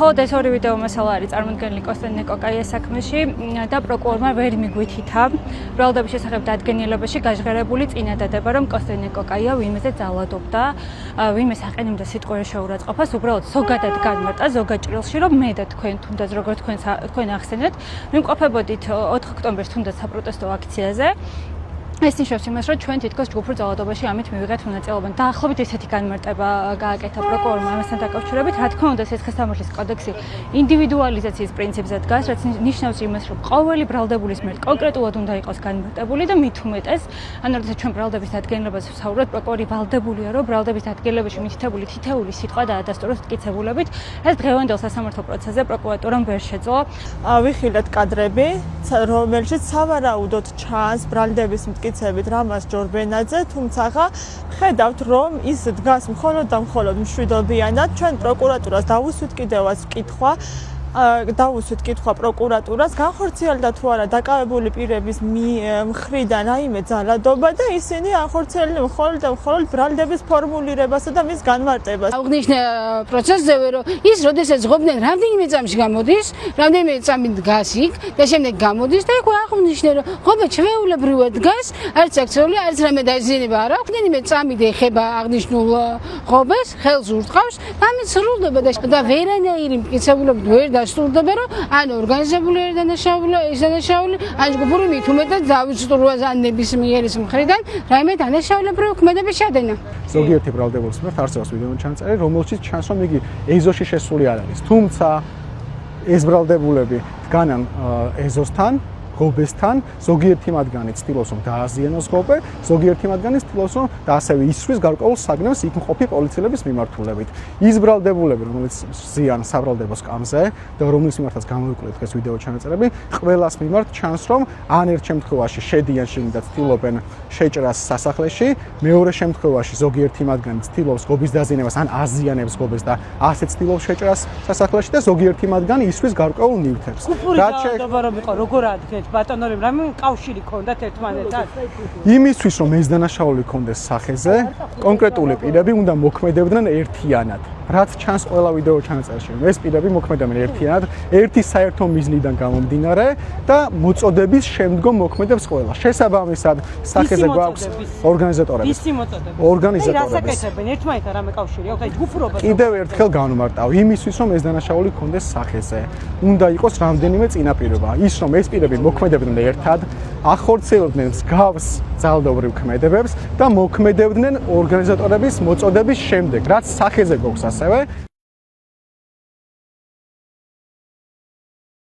ხოლო ეს ორი ვიდეო მასალა არის წარმოდგენილი კოსტენე კოკაიას საქმეში და პროკურორმა ვერ მიგვითითა ბრალდების შესახებ დადგენილებაში გაჟღერებული წინადადება, რომ კოსტენე კოკაია ვინმეზე ძალადობდა, ვინმეს აყენებდა სიტყვიერ შეურაცხყოფას, უბრალოდ ზოგადად განმარტა ზოგად ჭრილში, რომ მე და თქვენ თუნდაც როგორ თქვენ ახსენეთ, ვიმყოფებოდით 4 ოქტომბერს თუნდაც საპროტესტო აქციაზე. ეს ნიშნავს იმას, რომ ჩვენ თითქოს ჯგუფურ ძალადობაში ამით მივიღეთ მონაწილეობა. დაახლოებით ესეთი განმარტება გააკეთა პროკურორმა ამასთან დაკავშირებით. რა თქმა უნდა, სიცხესამართლის კოდექსი ინდივიდუალიზაციის პრინციპზე დგას, რაც ნიშნავს იმას, რომ ყოველი ბრალდებულის მიერ კონკრეტულად უნდა იყოს განმარტებული და მით უმეტეს, ანუ როდესაც ჩვენ ბრალდების დადგენილებას ვსაუბრობთ, პროკურორი ვალდებულია, რომ ბრალდების დადგენილებაში მითითებული თითეული სიტყვა დაადასტუროს მტკიცებულებით. ეს დღევანდელ სასამართლო პროცესზე პროკურატურამ ვერ შეძლო. ვიხილეთ კადრები, რომელშიც სავარაუდოდ ჩანს ბრალდების მტკიცებით რამაზ ჯორბენაძე, თუმცა ხედავთ, რომ ის დგას მხოლოდ და მხოლოდ მშვიდობიანად. ჩვენ პროკურატურას დავუსვით კიდევაც კითხვა პროკურატურას, განხორციელდა თუ არა დაკავებული პირების მხრიდან რაიმე ძალადობა და ისინი ახორციელებენ მხოლოდ და მხოლოდ ბრალდების ფორმულირებასა და მის განმარტებას. აღნიშნე პროცესზე რომ ის როდესაც ღობდნენ რამდენიმე წამში გამოდის, რამდენიმე წამი დგას იქ და შემდეგ გამოდის და იქ აღნიშნე რომ ღობა ჩვეულებრივად დგას, არც აქცეული, არც რამე დაიზიანება არა. რამდენიმე წამი ეხება აღნიშნულ ღობეს, ხელს ურტყავს და ამით სრულდება და ვერანაირი მტკიცებულობით ვერ დასტურდება, რომ ან ორგანიზებული არ დანაშაულა, ის დანაშაული, ან ჯგუფური მით უმეტად დავიწურვას ან ნებისმიერის მხრიდან რაიმე დანაშაულებრივი ქმედების ჩადენა. ზოგიერთი ბრალდებულის მიმართ არსებობს ვიდეო ჩანაწერი, რომელშიც ჩანს, რომ იგი ეზოში შესული არ არის. თუმცა ეს ბრალდებულები დგანან ეზოსთან, ღობესთან, ზოგიერთი მათგანი ცდილობს, რომ დააზიანოს ღობე, ზოგიერთი მათგანი ცდილობს, რომ და ასევე ისვრის გარკვეულ საგნებს იქ მყოფი პოლიციელების მიმართულებით. ის ბრალდებულები, რომელიც ზიან საბრალდებო სკამზე და რომლის მიმართაც გამოვიკვლიეთ დღეს ვიდეო ჩანაწერები, ყველას მიმართ ჩანს, რომ ან ერთ შემთხვევაში შედიან შიგნით და ცდილობენ შეჭრას სასახლეში, მეორე შემთხვევაში ზოგიერთი მათგანი ცდილობს ღობის დაზიანებას, ან აზიანებს ღობეს და ასე ცდილობს შეჭრას სასახლეში და ზოგიერთი მათგანი ისვრის გარკვეულ ნივთებს. როგორ ადგეთ ბატონო, რამე კავშირი ქონდათ ერთმანეთთან? იმისთვის, რომ ეს დანაშაული ქონდეს სახეზე, კონკრეტული პირები უნდა მოქმედებდნენ ერთიანად. რაც ჩანს ყველა ვიდეო ჩანაწერში, ეს პირები მოქმედებენ ერთიანად, ერთი საერთო მიზნიდან გამომდინარე და მოწოდების შემდგომ მოქმედებს ყველა. შესაბამისად, სახეზე გვაქვს ორგანიზატორები. ისი მოწოდები? ორგანიზატორები. რას აკეთებენ? ერთმანეთთან რამე კავშირი აქვს? აი ჯგუფურობა. კიდევ ერთხელ განვმარტავ, იმისთვის, რომ ეს დანაშაული ქონდეს სახეზე, უნდა იყოს რამდენიმე წინაპირობა. ის, რომ ეს პირები მოქმედებდნენ ერთად, ახორციელებდნენ მსგავს ძალადობრივ ქმედებებს და მოქმედებდნენ ორგანიზატორების მოწოდების შემდეგ, რაც სახეზე გვაქვს ასევე